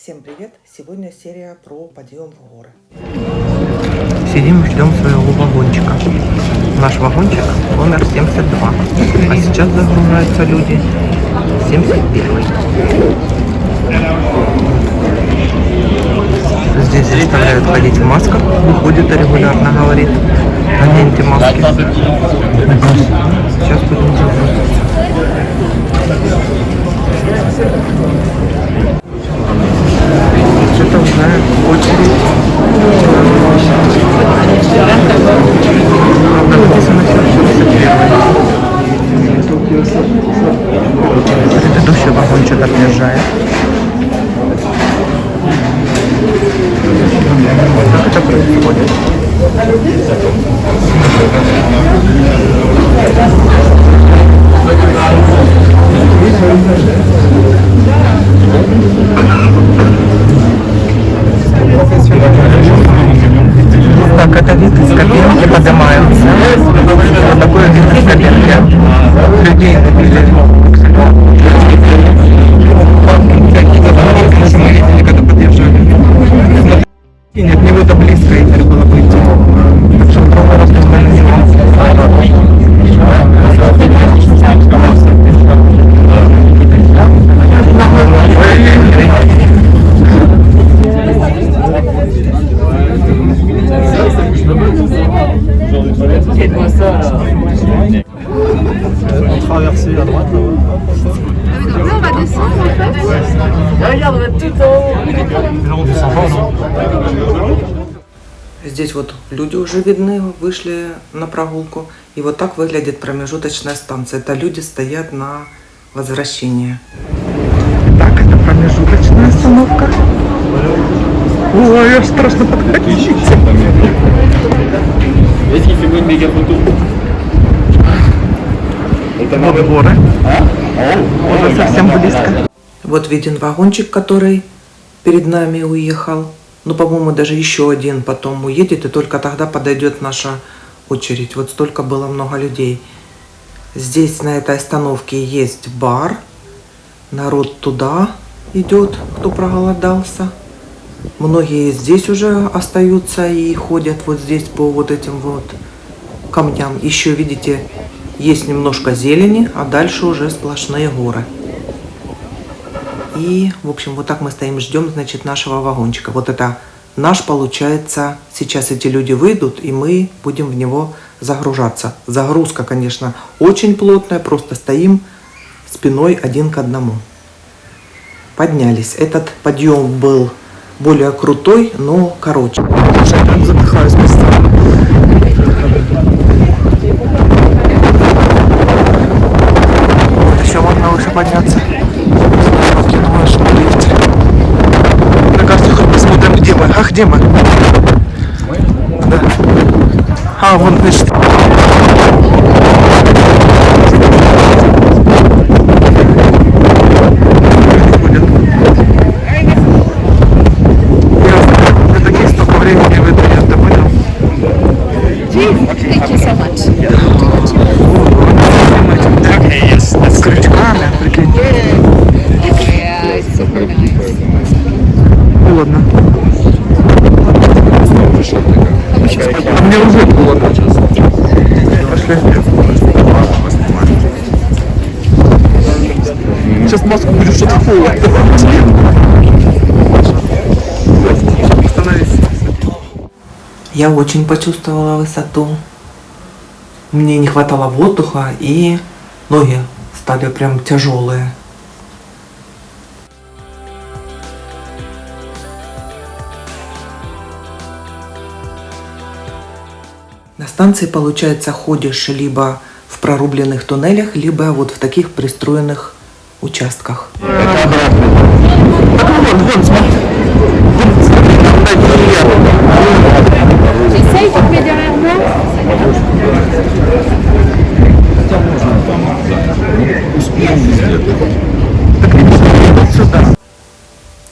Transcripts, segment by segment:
Всем привет! Сегодня серия про подъем в горы. Сидим, ждем своего вагончика. Наш вагончик номер 72. А сейчас загружаются люди 71. Здесь заставляют ходить в масках. Выходит и регулярно говорит: наденьте маски. Сейчас будем загрузиться. Это уже очередь. Правда, написано 71. Предыдущий вагончик отъезжает. Как это происходит? Так, это вид из кабинки поднимаются. Вот такой вид из кабинки. Людей набили. Мы видели, когда подъезжали. Нет, от него-то близко и надо было выйти. Так что другой раз не на него. Traverser à droite là-bas. On va descendre en fait. Regarde, on va tout en haut. Là on descend pas, non? Здесь вот люди уже видны, вышли на прогулку. И вот так выглядит промежуточная станция. Это люди стоят на возвращение. Так, это промежуточная остановка. Ой, аж страшно подходить. Est-ce qu'il fait une méga photo? Вот горы. Уже совсем близко. Вот виден вагончик, который перед нами уехал. Ну, по-моему, даже еще один потом уедет, и только тогда подойдет наша очередь. Вот столько было много людей. Здесь на этой остановке есть бар. Народ туда идет, кто проголодался. Многие здесь уже остаются и ходят вот здесь по вот этим вот камням. Еще, видите, есть немножко зелени, а дальше уже сплошные горы. И, в общем, вот так мы стоим, ждем, значит, нашего вагончика. Вот это наш, получается, сейчас эти люди выйдут, и мы будем в него загружаться. Загрузка, конечно, очень плотная, просто стоим спиной один к одному. Поднялись. Этот подъем был более крутой, но короче. Я прям задыхаюсь постоянно. Еще можно выше подняться. На карте хоть посмотрим, где мы. А где мы? Да. А, вон, значит. Thank you so much. С крючками, прикинь. Yeah, it's super nice. Холодно. А мне уже холодно. Пошли. Сейчас маску будешь, что-то холодно. Остановись. Я очень почувствовала высоту. Мне не хватало воздуха, и ноги стали прям тяжелые. На станции, получается, ходишь либо в прорубленных туннелях, либо вот в таких пристроенных участках. J'essaye, tu te mets derrière moi.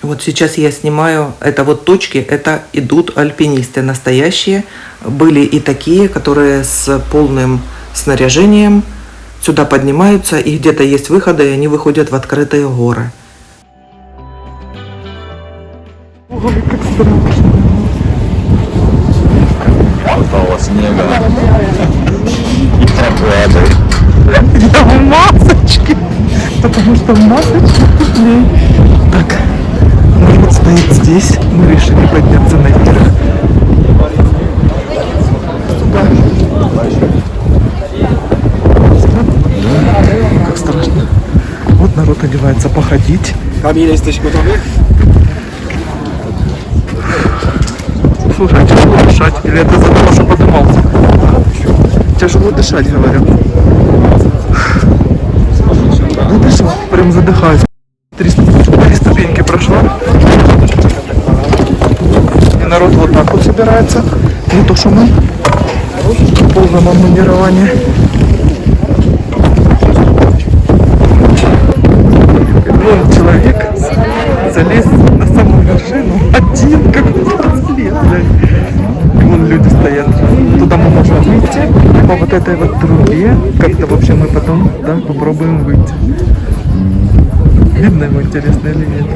Вот сейчас я снимаю, это вот точки, это идут альпинисты настоящие. Были и такие, которые с полным снаряжением сюда поднимаются, и где-то есть выходы, и они выходят в открытые горы. Ой, как страшно. Хватало снега и прохлады. Я в масочке, потому что в масочке теплее. Так, народ стоит здесь. Мы решили подняться наверх. Сюда. Как страшно. Вот народ одевается походить. Слушай, а тяжело дышать? Или это за того, что поднимался? Тяжело дышать, говорю. Задышал, прям задыхаюсь. Три ступеньки прошла. И народ вот так вот собирается. Не то, что мы в полном обмундировании. Вон человек залез на самую вершину. Один какой-то залез, блядь. И вон люди стоят. Туда мы можем выйти по вот этой вот трубе. Как-то вообще мы потом, да, попробуем выйти. Видно его, интересно или нет?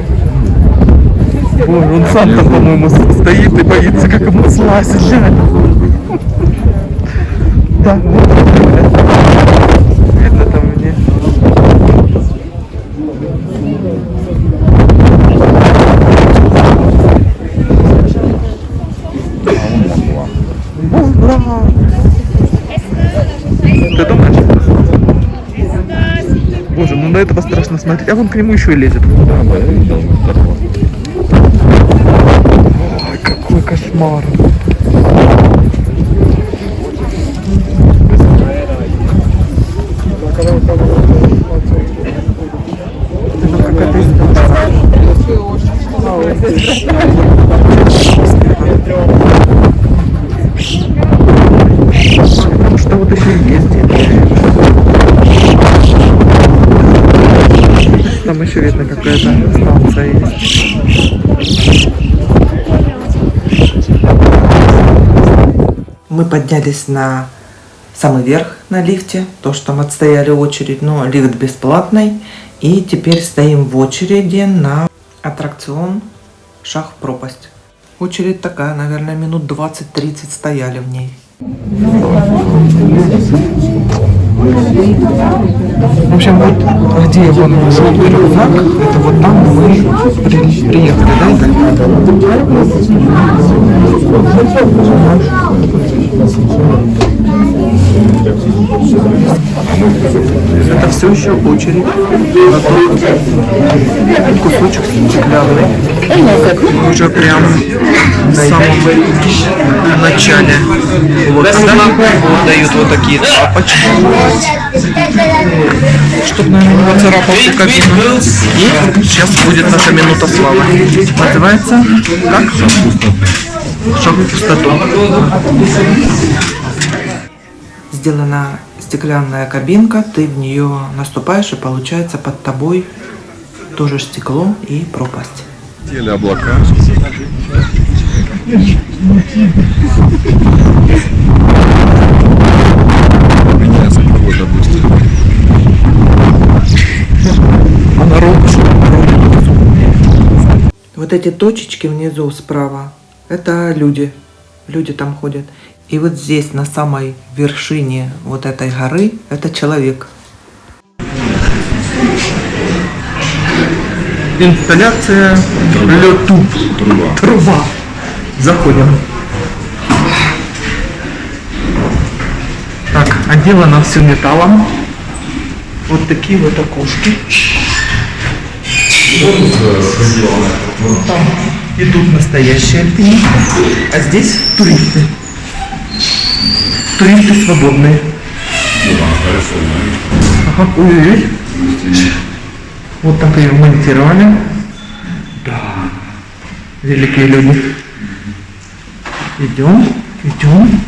Ой, он сам там, по-моему, стоит и боится, как ему слазить. Да, вот. Видно там мне. Ура! Ты думаешь? Боже, ну на этого страшно смотреть. А вон к нему еще и лезет. Ой, какой кошмар. Это какая-то потому что вот еще и есть. Там еще видно какая-то станция есть. Мы поднялись на самый верх на лифте, то, что мы отстояли очередь, но лифт бесплатный. И теперь стоим в очереди на аттракцион «Шаг в пропасть». Очередь такая, наверное, минут 20-30 стояли в ней. В общем, вот где вон желтый рюкзак, это вот там мы приехали, да, это все еще очередь на тот кусочек стеклянный. Уже прям в самом начале. Вот сюда дают вот такие тапочки, чтобы, наверное, не поцарапался кабину. И сейчас будет наша минута славы. Называется как? Шаг в пустоту. Сделана стеклянная кабинка, ты в нее наступаешь, и получается под тобой тоже стекло и пропасть. Теле облака. Меняется погода быстро. А народ Вот эти точечки внизу справа, это люди. Люди там ходят. И вот здесь, на самой вершине вот этой горы, это человек. инсталляция лету. Труба. Заходим. Так, отделано все металлом. Вот такие вот окошки. Там идут настоящие альпинисты, а здесь туристы. Туристы свободные. Ага, ой-ой-ой. Вот так ее монтировали. Да. Великие люди. Идем, идем.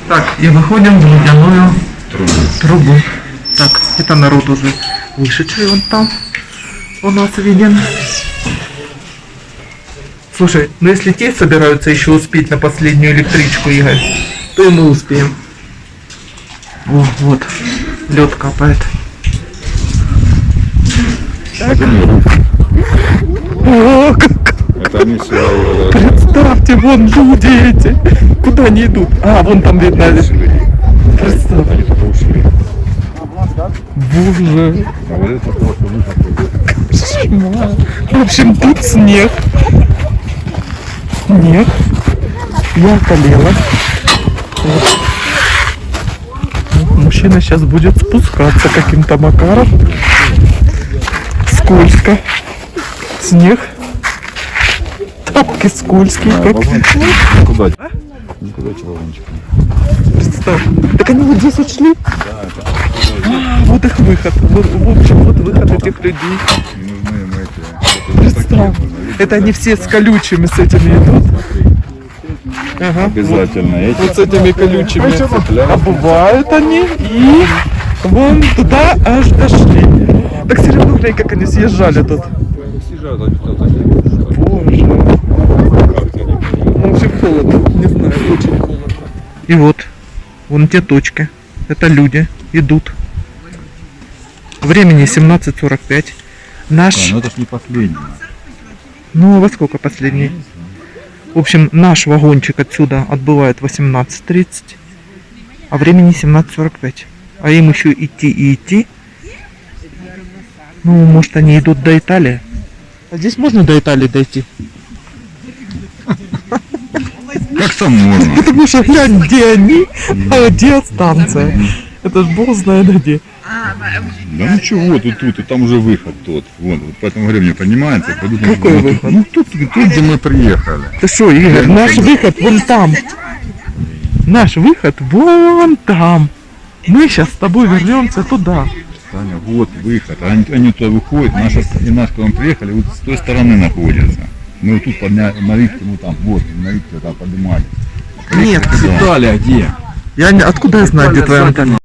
Так, и выходим в ледяную трубу. Так, это народ уже вышедший вон там у нас виден. Слушай, ну если те собираются еще успеть на последнюю электричку, Игорь, то и мы успеем. О, вот, лед капает. Так. О, Они сюда его Представьте, вон люди эти. Куда они идут? А, вон там видно. Представь. они только ушли. Боже. А вот это просто выход. Кошмар. В общем, тут снег. Снег. Я околела. Вот. Мужчина сейчас будет спускаться каким-то макаром. Скользко. Снег. Тапки скользкие. Как... Куда? Никуда человечек. Представь. Так они вот здесь вот шли? А, вот их выход. Вот, в общем, вот выход этих людей. Не нужны им эти. Представь. Это они все с колючими с этими идут. Ага. Обязательно эти. Вот с этими колючими. А бывают они и вон туда аж дошли. Так все равно, глянь, как они съезжали тут. Съезжают, они кто-то. Боже. Ну, очень холодно. Не знаю, очень холодно. И вот, вон те точки. Это люди идут. Времени 17:45. Наш... Ну это ж не последний. Ну, а во сколько последний? В общем, наш вагончик отсюда отбывает 18:30, а времени 17:45. А им еще идти и идти. Ну, может, они идут до Италии. А здесь можно до Италии дойти? Как там можно? Потому что глянь, где они, а где станция. Это ж бог знает где. Да ничего, тут, и там уже выход тот. Вот, поэтому времени понимаете. Какой выход? Ну тут, где мы приехали. Ты что, Игорь, наш выход вон там. Наш выход вон там. Мы сейчас с тобой вернемся туда. Таня, вот выход. Они туда выходят, и наш, когда мы приехали, вот с той стороны находятся. Мы вот тут подняли, на Витке, ну там, вот, на Витке там поднимали. Нет, Италия где? откуда я знаю, где твоя Анталия?